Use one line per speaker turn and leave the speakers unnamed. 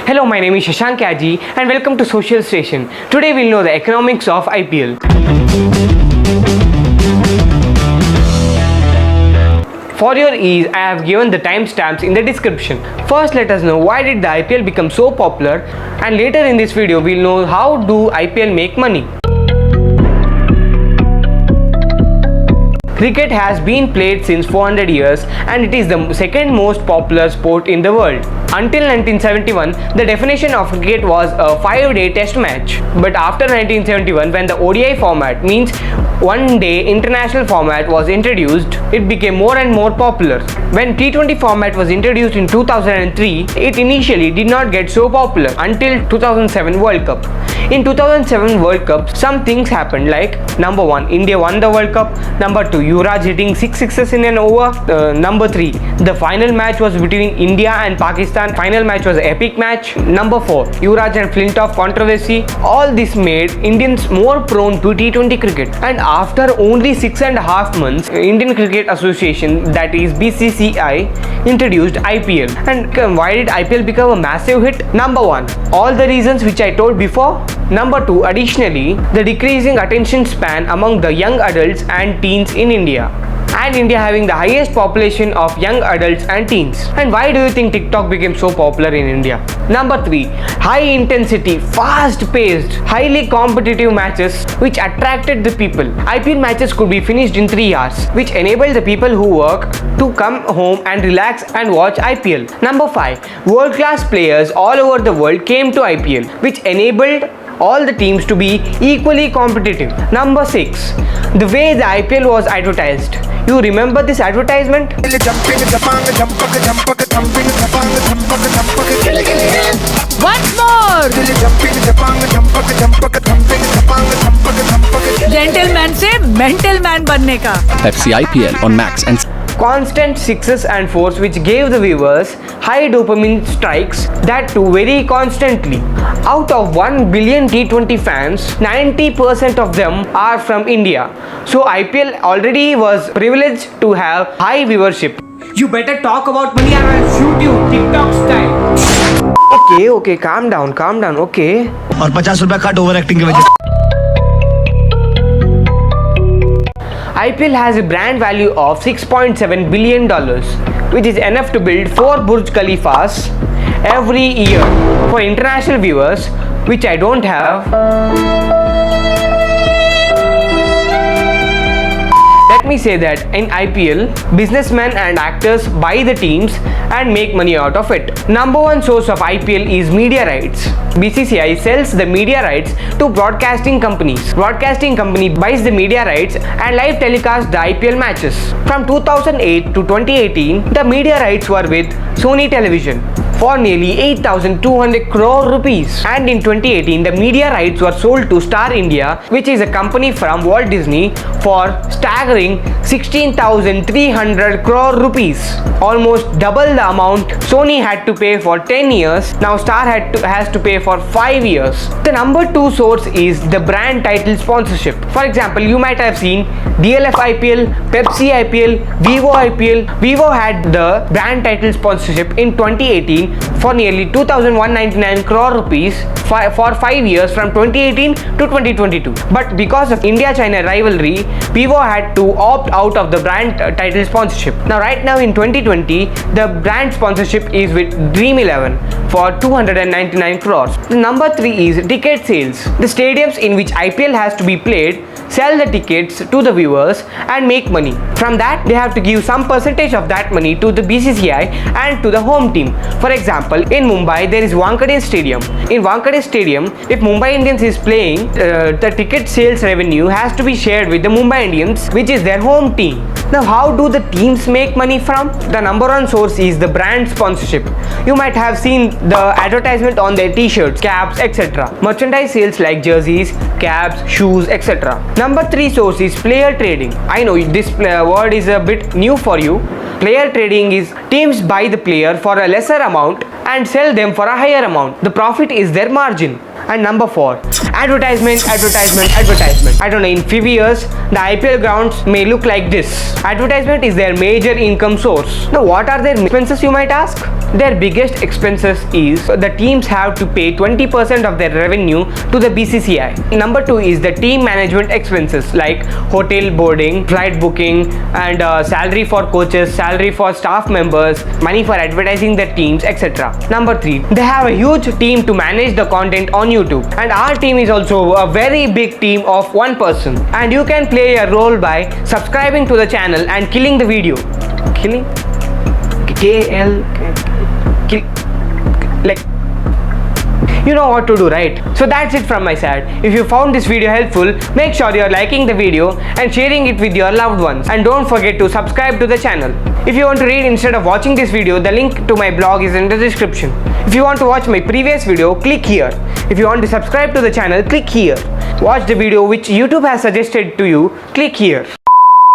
Hello, my name is Shashank Kaji and welcome to Social Station. Today we'll know the economics of IPL. For your ease, I have given the timestamps in the description. First, let us know why did the IPL become so popular, and later in this video we'll know how do IPL make money. Cricket has been played since 400 years and it is the second most popular sport in the world. Until 1971, the definition of cricket was a 5-day test match. But after 1971, when the ODI format, means one-day international format, was introduced, it became more and more popular. When T20 format was introduced in 2003, it initially did not get so popular until 2007 World Cup. In 2007 World Cup, some things happened like number 1, India won the World Cup. Number 2, Yuvraj hitting 6 sixes in an over. Number 3, the final match was between India and Pakistan. Final match was an epic match. Number 4, Yuvraj and Flintoff controversy. All this made Indians more prone to T20 cricket. And after only 6.5 months, Indian Cricket Association, that is BCCI, introduced IPL. And why did IPL become a massive hit? Number 1, all the reasons which I told before. Number 2, additionally, the decreasing attention span among the young adults and teens in India. And India having the highest population of young adults and teens. And why do you think TikTok became so popular in India? Number 3, high intensity, fast paced, highly competitive matches which attracted the people. IPL matches could be finished in 3 hours, which enabled the people who work to come home and relax and watch IPL. Number 5, world class players all over the world came to IPL, which enabled all the teams to be equally competitive. Number 6, the way the IPL was advertised. You remember this advertisement?
Once more! Gentleman से mental man बनने का.
FC IPL on Max and
Constant sixes and fours which gave the viewers high dopamine strikes, that too very constantly. Out of 1 billion T20 fans, 90% of them are from India. So IPL already was privileged to have high viewership. You better talk about money or I'll shoot you, TikTok style. Okay, calm down, okay.
और 50 रुपया cut over acting की वजह से.
IPL has a brand value of $6.7 billion, which is enough to build 4 Burj Khalifas every year. For international viewers, which I don't have, let me say that in IPL, businessmen and actors buy the teams and make money out of it. Number 1 source of IPL is media rights. BCCI sells the media rights to broadcasting companies. Broadcasting company buys the media rights and live telecast the IPL matches. From 2008 to 2018, the media rights were with Sony Television for nearly 8,200 crore rupees. And in 2018, the media rights were sold to Star India, which is a company from Walt Disney, for staggering 16,300 crore rupees. Almost double the amount Sony had to pay for 10 years. Now Star has to pay for 5 years. The number 2 source is the brand title sponsorship. For example, you might have seen DLF IPL, Pepsi IPL, Vivo IPL. Vivo had the brand title sponsorship in 2018 for nearly 2,199 crore rupees for 5 years from 2018 to 2022. But because of India-China rivalry, Vivo had to opt out of the brand title sponsorship. Now right now in 2020, the brand sponsorship is with Dream 11 for 299 crores. The number 3 is ticket sales. The stadiums in which IPL has to be played sell the tickets to the viewers and make money. From that, they have to give some percentage of that money to the BCCI and to the home team. For example, in Mumbai, there is Wankhede Stadium. In Wankhede Stadium, if Mumbai Indians is playing, the ticket sales revenue has to be shared with the Mumbai Indians, which is their home team. Now, how do the teams make money from? The number 1 source is the brand sponsorship. You might have seen the advertisement on their t-shirts, caps, etc. Merchandise sales like jerseys, caps, shoes, etc. Number 3 source is player trading. I know this word is a bit new for you. Player trading is teams buy the player for a lesser amount and sell them for a higher amount. The profit is their margin. And number 4, advertisement. I don't know, in few years, the IPL grounds may look like this. Advertisement is their major income source. Now, what are their expenses, you might ask? Their biggest expenses is the teams have to pay 20% of their revenue to the BCCI. Number 2 is the team management expenses like hotel boarding, flight booking, and salary for coaches, salary for staff members, money for advertising their teams, etc. Number 3, they have a huge team to manage the content on YouTube, and our team is also a very big team of one person, and you can play a role by subscribing to the channel and killing the video. Killing? Like, you know what to do, right? So that's it from my side. If you found this video helpful, make sure you're liking the video and sharing it with your loved ones, and don't forget to subscribe to the channel. If you want to read instead of watching this video, the link to my blog is in the description. If you want to watch my previous video, click here. If you want to subscribe to the channel, click here. Watch the video which YouTube has suggested to you, click here.